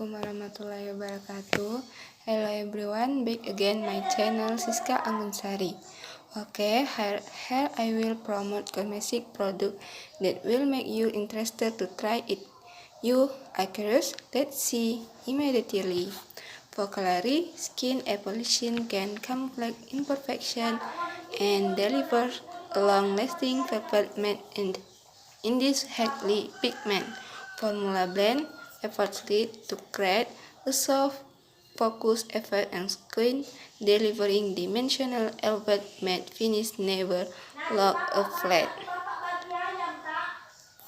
Assalamualaikum warahmatullahi wabarakatuh. Hello everyone, back again my channel Siska Anggunsari. Okay, here I will promote cosmetic product that will make you interested to try it. You are curious? Let's see immediately. Vocally, skin evolution can camouflage imperfection and deliver a long-lasting velvet matte in this highly pigment formula blend effortlessly to create a soft, focused effect on skin, delivering dimensional velvet matte finish never look a flat.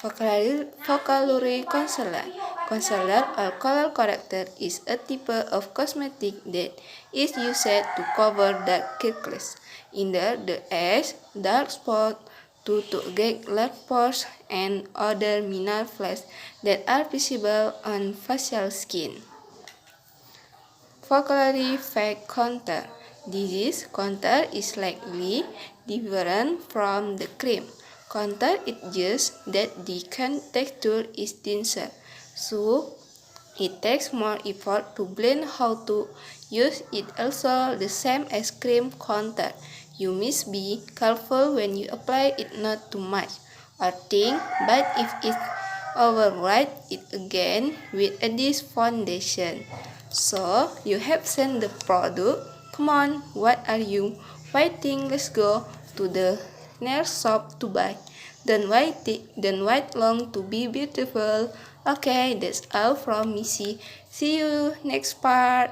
Vocaloid concealer. Concealer or color corrector is a type of cosmetic that is used to cover dark circles in the eyes, dark spots, to get large pores and other minor flaws that are visible on facial skin. Vocally fake contour. This contour is slightly different from the cream contour. It's just that the texture is denser, so it takes more effort to blend. How to use it also the same as cream contour. You must be careful when you apply it, not too much or thin, but if it override it again with this foundation. So you have seen the product. Come on, what are you waiting? Let's go to the nearest shop to buy. Don't wait long to be beautiful. Okay, that's all from me. See you next part.